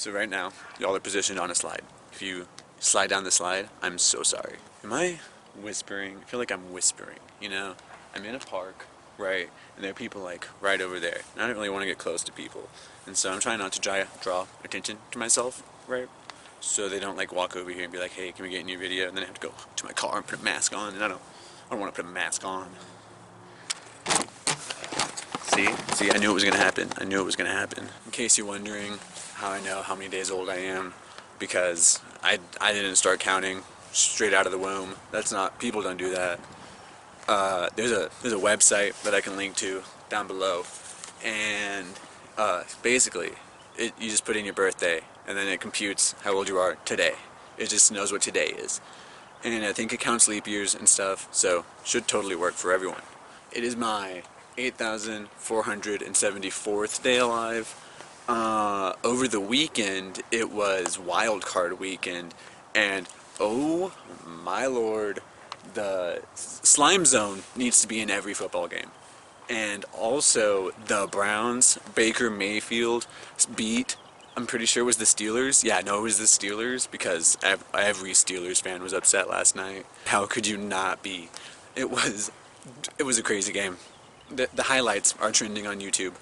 So right now, y'all are positioned on a slide. If you slide down the slide, I'm so sorry. Am I whispering? I feel like I'm whispering, you know? I'm in a park, right? And there are people like right over there. And I don't really want to get close to people. And so I'm trying not to draw attention to myself, right? So they don't like walk over here and be like, hey, can we get in your video? And then I have to go to my car and put a mask on. And I don't want to put a mask on. See, I knew it was going to happen. I knew it was going to happen. In case you're wondering how I know how many days old I am, because I didn't start counting straight out of the womb. That's not, people don't do that. There's a website that I can link to down below, and basically, you just put in your birthday, and then it computes how old you are today. It just knows what today is. And I think it counts leap years and stuff, so should totally work for everyone. It is my 8,474th day alive. Over the weekend, it was wild card weekend, and oh my lord, the slime zone needs to be in every football game. And also, the Browns, Baker Mayfield beat, I'm pretty sure it was the Steelers. Yeah, no, it was the Steelers, because every Steelers fan was upset last night. How could you not be? It was a crazy game. The highlights are trending on YouTube.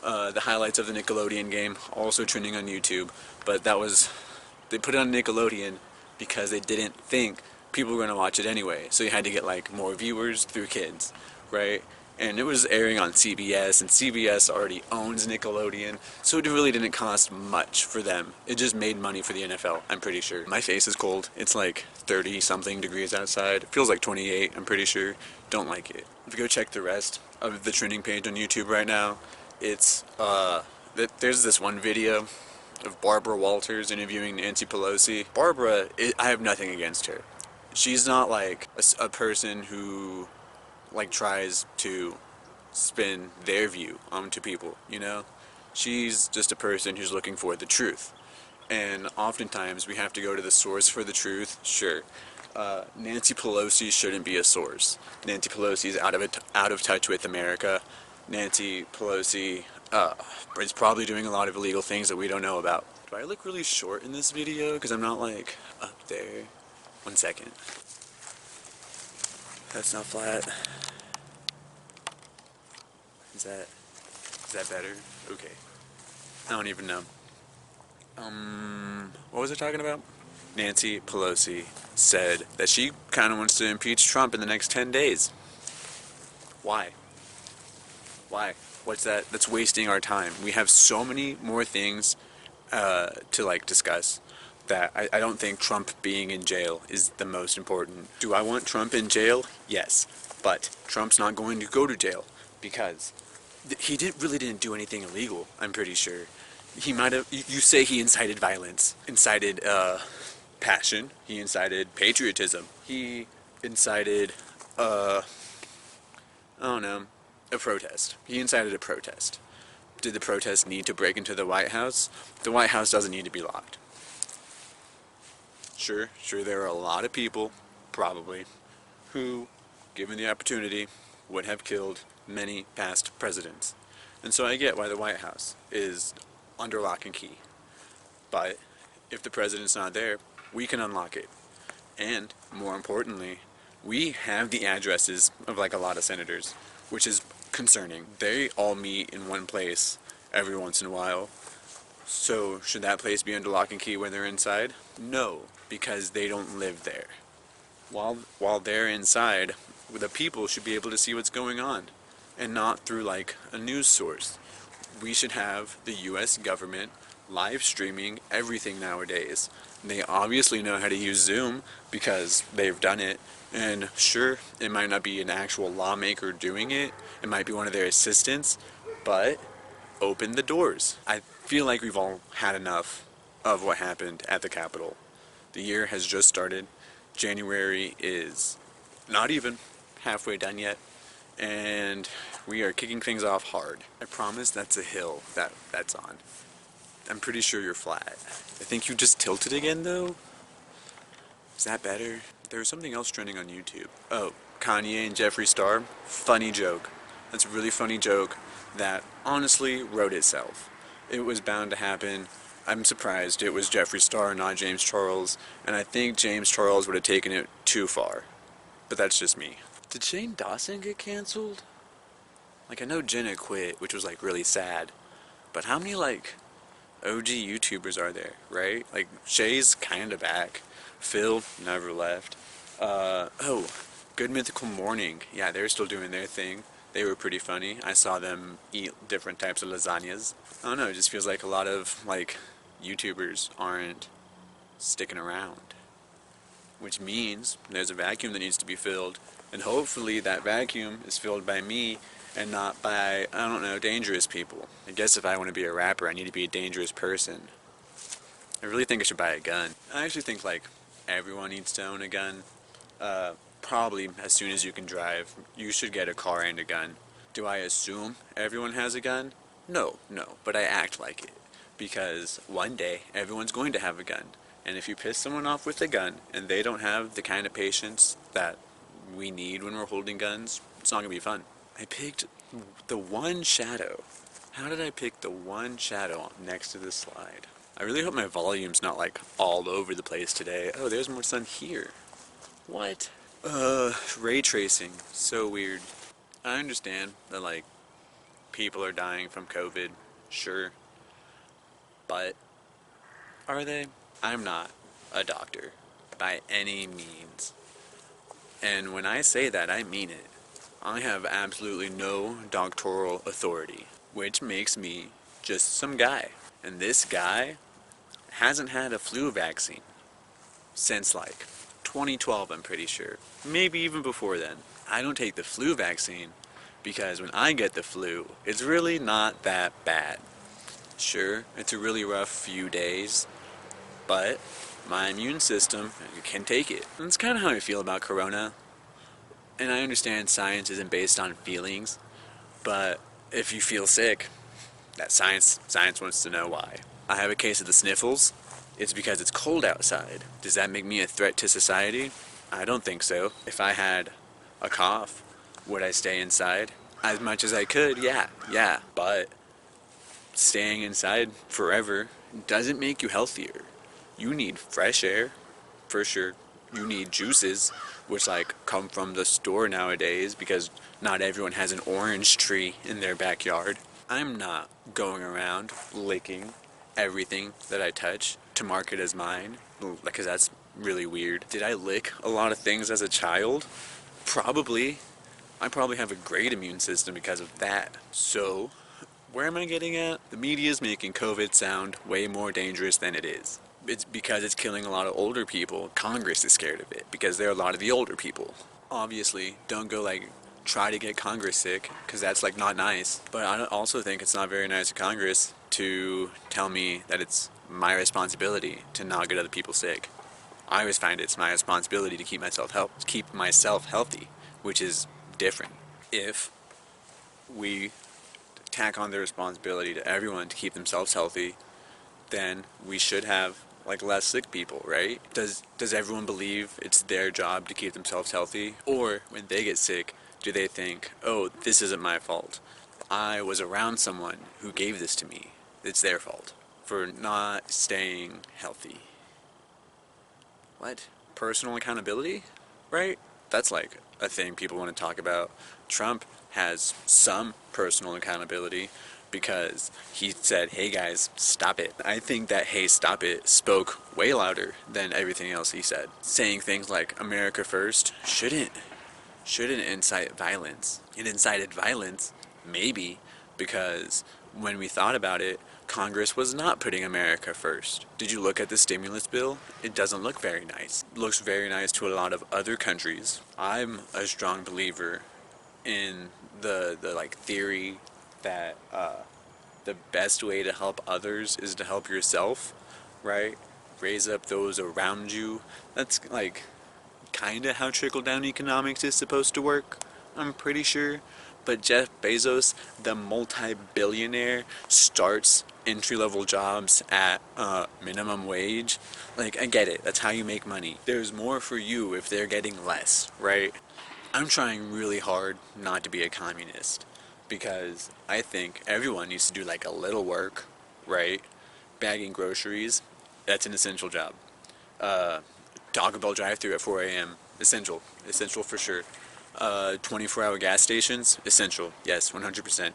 The highlights of the Nickelodeon game also trending on YouTube. But they put it on Nickelodeon because they didn't think people were going to watch it anyway. So you had to get like more viewers through kids, right? And it was airing on CBS, and CBS already owns Nickelodeon, so it really didn't cost much for them. It just made money for the NFL, I'm pretty sure. My face is cold. It's like 30-something degrees outside. It feels like 28, I'm pretty sure. Don't like it. If you go check the rest of the trending page on YouTube right now, it's, there's this one video of Barbara Walters interviewing Nancy Pelosi. Barbara, I have nothing against her. She's not like a person who like tries to spin their view onto people, you know? She's just a person who's looking for the truth. And oftentimes we have to go to the source for the truth, sure. Nancy Pelosi shouldn't be a source. Nancy Pelosi is out of touch with America. Nancy Pelosi is probably doing a lot of illegal things that we don't know about. Do I look really short in this video? Because I'm not like up there. 1 second. That's not flat. Is that better? Okay. I don't even know. What was I talking about? Nancy Pelosi said that she kind of wants to impeach Trump in the next 10 days. Why? Why? What's that? That's wasting our time. We have so many more things to like discuss that I don't think Trump being in jail is the most important. Do I want Trump in jail? Yes. But Trump's not going to go to jail because he really didn't do anything illegal, I'm pretty sure. He might have, you say he incited violence, incited passion, he incited patriotism, he incited, I don't know, a protest. He incited a protest. Did the protest need to break into the White House? The White House doesn't need to be locked. Sure, there are a lot of people, probably, who, given the opportunity, would have killed many past presidents. And so I get why the White House is under lock and key. But if the president's not there, we can unlock it. And, more importantly, we have the addresses of like a lot of senators, which is concerning. They all meet in one place every once in a while. So, should that place be under lock and key when they're inside? No, because they don't live there. While they're inside, the people should be able to see what's going on, and not through like a news source. We should have the US government live streaming everything nowadays. They obviously know how to use Zoom because they've done it, and sure, it might not be an actual lawmaker doing it, it might be one of their assistants, but open the doors. I feel like we've all had enough of what happened at the Capitol. The year has just started. January is not even halfway done yet, and we are kicking things off hard. I promise that's a hill that's on. I'm pretty sure you're flat. I think you just tilted again though. Is that better? There's something else trending on YouTube. Oh, Kanye and Jeffree Star. Funny joke. That's a really funny joke that honestly wrote itself. It was bound to happen. I'm surprised it was Jeffree Star, not James Charles, and I think James Charles would have taken it too far. But that's just me. Did Shane Dawson get canceled? Like, I know Jenna quit, which was, like, really sad. But how many, like, OG YouTubers are there, right? Like, Shay's kinda back. Phil never left. Oh, Good Mythical Morning. Yeah, they're still doing their thing. They were pretty funny. I saw them eat different types of lasagnas. I don't know, it just feels like a lot of, like, YouTubers aren't sticking around. Which means there's a vacuum that needs to be filled. And hopefully that vacuum is filled by me and not by, I don't know, dangerous people. I guess if I want to be a rapper, I need to be a dangerous person. I really think I should buy a gun. I actually think, like, everyone needs to own a gun. Probably as soon as you can drive, you should get a car and a gun. Do I assume everyone has a gun? No, but I act like it. Because one day, everyone's going to have a gun. And if you piss someone off with a gun, and they don't have the kind of patience that we need when we're holding guns, it's not going to be fun. I picked the one shadow. How did I pick the one shadow next to this slide? I really hope my volume's not, like, all over the place today. Oh, there's more sun here. What? Ray tracing. So weird. I understand that, like, people are dying from COVID. Sure. But are they? I'm not a doctor by any means. And when I say that, I mean it. I have absolutely no doctoral authority, which makes me just some guy. And this guy hasn't had a flu vaccine since, like, 2012, I'm pretty sure. Maybe even before then. I don't take the flu vaccine because when I get the flu, it's really not that bad. Sure, it's a really rough few days, but my immune system can take it. And that's kind of how I feel about corona. And I understand science isn't based on feelings, but if you feel sick, that science wants to know why. I have a case of the sniffles. It's because it's cold outside. Does that make me a threat to society? I don't think so. If I had a cough, would I stay inside? As much as I could, yeah. But staying inside forever doesn't make you healthier. You need fresh air, for sure. You need juices, which, like, come from the store nowadays because not everyone has an orange tree in their backyard. I'm not going around licking everything that I touch to mark it as mine, because that's really weird. Did I lick a lot of things as a child? Probably. I probably have a great immune system because of that. So, where am I getting at? The media is making COVID sound way more dangerous than it is. It's because it's killing a lot of older people. Congress is scared of it because they're a lot of the older people. Obviously, don't go, like, try to get Congress sick, because that's, like, not nice. But I also think it's not very nice of Congress to tell me that it's my responsibility to not get other people sick. I always find it's my responsibility to keep myself healthy, which is different. If we tack on the responsibility to everyone to keep themselves healthy, then we should have, like, less sick people, right? Does everyone believe it's their job to keep themselves healthy? Or when they get sick, do they think, oh, this isn't my fault. I was around someone who gave this to me. It's their fault for not staying healthy. What? Personal accountability? Right? That's, like, a thing people want to talk about. Trump has some personal accountability because he said, hey guys, stop it. I think that hey, stop it spoke way louder than everything else he said. Saying things like America first shouldn't incite violence. It incited violence, maybe, because when we thought about it, Congress was not putting America first. Did you look at the stimulus bill? It doesn't look very nice. It looks very nice to a lot of other countries. I'm a strong believer in the like, theory that the best way to help others is to help yourself, right? Raise up those around you. That's, like, kind of how trickle-down economics is supposed to work, I'm pretty sure. But Jeff Bezos, the multi-billionaire, starts entry-level jobs at minimum wage. Like, I get it, that's how you make money. There's more for you if they're getting less, right? I'm trying really hard not to be a communist because I think everyone needs to do, like, a little work, right? bagging groceries, that's an essential job. Taco Bell drive-thru at 4 a.m. Essential for sure. 24-hour gas stations, essential, yes, 100%.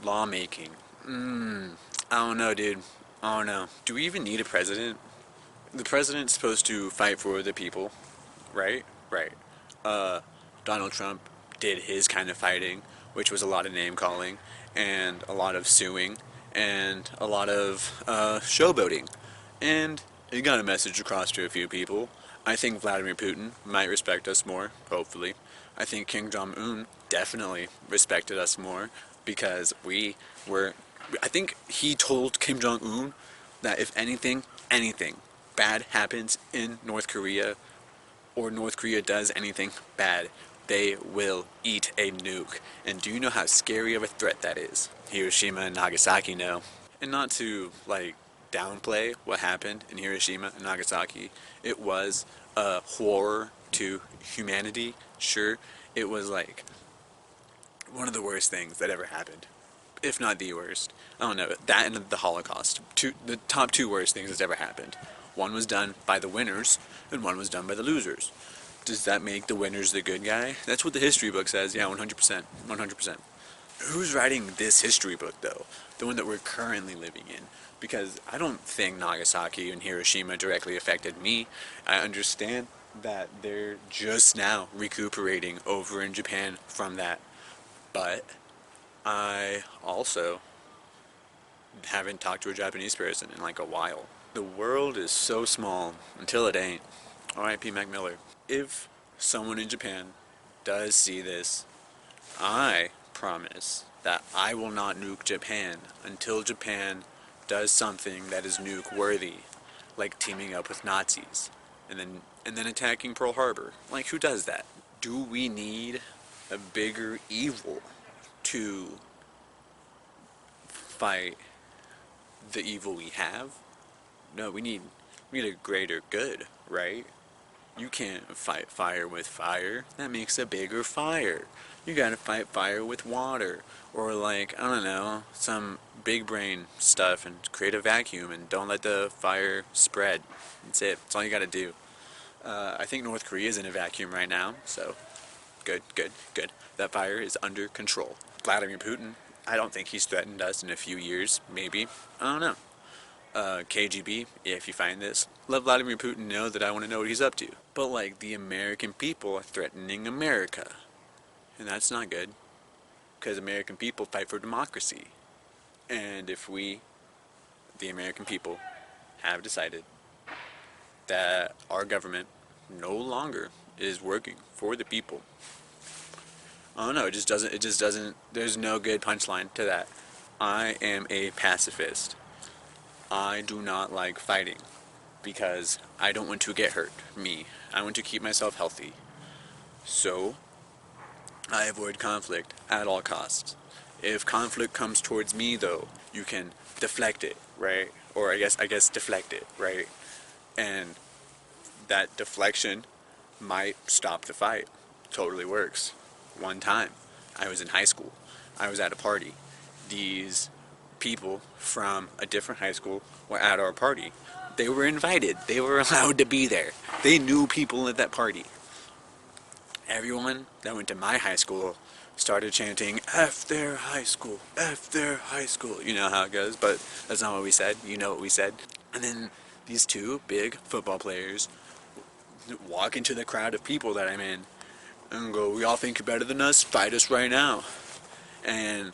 Lawmaking, I don't know, dude. I don't know. Do we even need a president? The president's supposed to fight for the people, right? Right. Donald Trump did his kind of fighting, which was a lot of name-calling, and a lot of suing, and a lot of showboating. And it got a message across to a few people. I think Vladimir Putin might respect us more, hopefully. I think Kim Jong-un definitely respected us more because we were... I think he told Kim Jong-un that if anything bad happens in North Korea, or North Korea does anything bad, they will eat a nuke. And do you know how scary of a threat that is? Hiroshima and Nagasaki know. And not to, like, downplay what happened in Hiroshima and Nagasaki. It was a horror to humanity, sure. It was, like, one of the worst things that ever happened. If not the worst. I don't know, that and the Holocaust. The top two worst things that's ever happened. One was done by the winners, and one was done by the losers. Does that make the winners the good guy? That's what the history book says, yeah, 100%. 100%. Who's writing this history book, though? The one that we're currently living in? Because I don't think Nagasaki and Hiroshima directly affected me. I understand that they're just now recuperating over in Japan from that. But I also haven't talked to a Japanese person in like a while. The world is so small until it ain't. R.I.P. Mac Miller. If someone in Japan does see this, I promise that I will not nuke Japan until Japan does something that is nuke worthy, like teaming up with Nazis and then attacking Pearl Harbor. Like, who does that? Do we need a bigger evil to fight the evil we have? No, we need a greater good, right? You can't fight fire with fire. That makes a bigger fire. You gotta fight fire with water. Or like, I don't know, some big brain stuff and create a vacuum and don't let the fire spread. That's it. That's all you gotta do. I think North Korea is in a vacuum right now, so good. That fire is under control. Vladimir Putin, I don't think he's threatened us in a few years, maybe. I don't know. KGB, if you find this, let Vladimir Putin know that I want to know what he's up to. But like, the American people are threatening America. And that's not good. Because American people fight for democracy. And if we, the American people, have decided that our government no longer is working for the people, I don't know, it just doesn't, there's no good punchline to that. I am a pacifist. I do not like fighting because I don't want to get hurt, me. I want to keep myself healthy. So, I avoid conflict at all costs. If conflict comes towards me, though, you can deflect it, right? Or I guess deflect it, right? And that deflection might stop the fight. Totally works. One time, I was in high school. I was at a party. These people from a different high school were at our party. They were invited. They were allowed to be there. They knew people at that party. Everyone that went to my high school started chanting, F their high school, F their high school. You know how it goes, but that's not what we said. You know what we said. And then these two big football players walk into the crowd of people that I'm in and go, we all think you're better than us? Fight us right now. And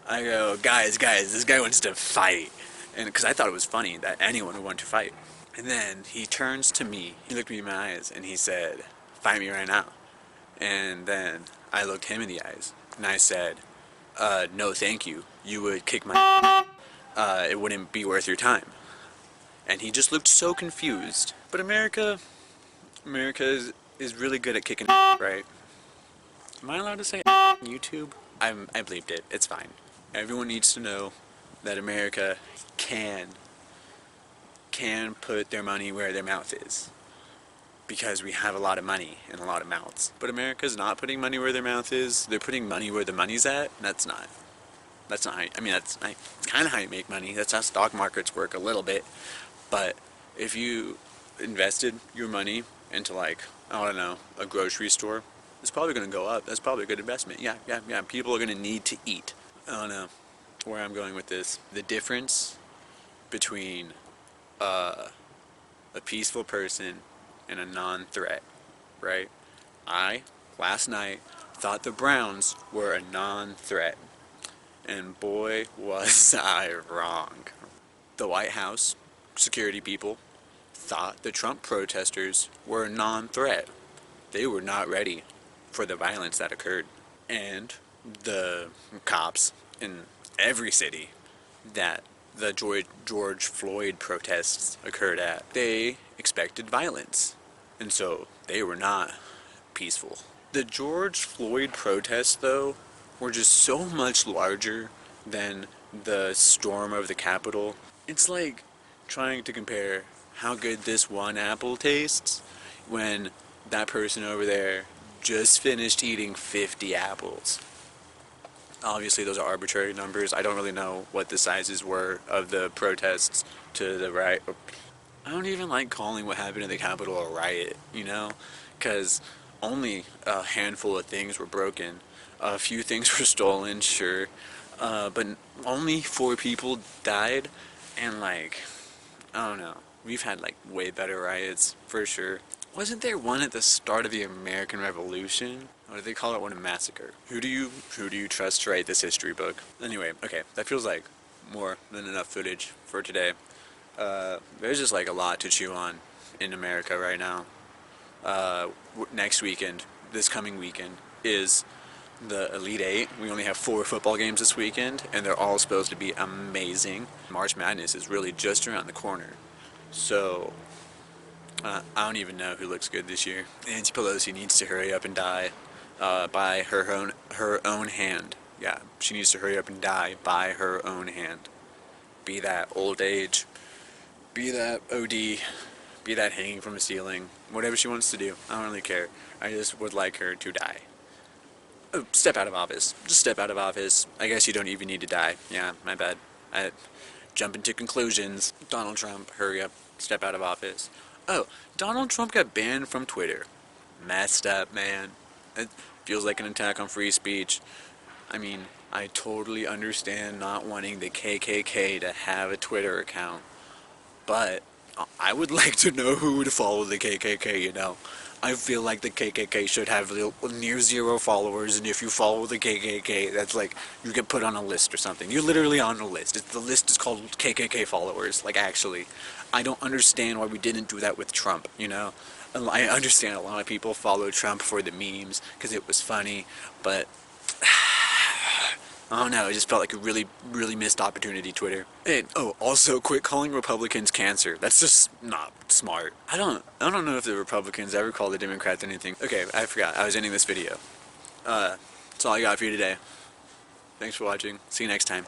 I go, guys, this guy wants to fight. And because I thought it was funny that anyone would want to fight. And then he turns to me, he looked me in my eyes, and he said, fight me right now. And then I looked him in the eyes, and I said, no thank you. You would kick my it wouldn't be worth your time. And he just looked so confused. But America is really good at kicking right? Am I allowed to say on YouTube? I bleeped it. It's fine. Everyone needs to know that America can put their money where their mouth is. Because we have a lot of money and a lot of mouths. But America's not putting money where their mouth is. They're putting money where the money's at. That's not That's not how I mean, that's kind of how you make money. That's how stock markets work a little bit. But if you invested your money into, like, I don't know, a grocery store, it's probably going to go up. That's probably a good investment. Yeah. People are going to need to eat. I don't know where I'm going with this. The difference between a peaceful person and a non-threat, right? Last night, thought the Browns were a non-threat. And boy, was I wrong. The White House security people thought the Trump protesters were a non-threat. They were not ready for the violence that occurred. And the cops in every city that the George Floyd protests occurred at, they expected violence. And so they were not peaceful. The George Floyd protests, though, were just so much larger than the storm of the Capitol. It's like trying to compare how good this one apple tastes when that person over there just finished eating 50 apples. Obviously those are arbitrary numbers. I don't really know what the sizes were of the protests to the right. I don't even like calling what happened in the Capitol a riot, you know? Because only a handful of things were broken. A few things were stolen, sure. But only 4 people died. And, like, I don't know. We've had, like, way better riots, for sure. Wasn't there one at the start of the American Revolution? Or do they call it one a massacre? Who do you trust to write this history book? Anyway, okay, that feels like more than enough footage for today. There's just like a lot to chew on in America right now. Next weekend, this coming weekend, is the Elite Eight. We only have 4 football games this weekend, and they're all supposed to be amazing. March Madness is really just around the corner. So, I don't even know who looks good this year. Nancy Pelosi needs to hurry up and die by her own hand. Yeah, she needs to hurry up and die by her own hand. Be that old age, be that OD, be that hanging from a ceiling, whatever she wants to do. I don't really care. I just would like her to die. Oh, step out of office. Just step out of office. I guess you don't even need to die. Yeah, my bad. I jump into conclusions. Donald Trump, hurry up, step out of office. Oh, Donald Trump got banned from Twitter. Messed up, man. It feels like an attack on free speech. I mean, I totally understand not wanting the KKK to have a Twitter account, but I would like to know who would follow the KKK, you know? I feel like the KKK should have near 0 followers, and if you follow the KKK, that's like, you get put on a list or something. You're literally on a list. The list is called KKK followers, like, actually. I don't understand why we didn't do that with Trump, you know? I understand a lot of people follow Trump for the memes, because it was funny, but I don't know, it just felt like a really, really missed opportunity, Twitter. And, oh, also, quit calling Republicans cancer. That's just not smart. I don't know if the Republicans ever call the Democrats anything. Okay, I forgot. I was ending this video. That's all I got for you today. Thanks for watching. See you next time.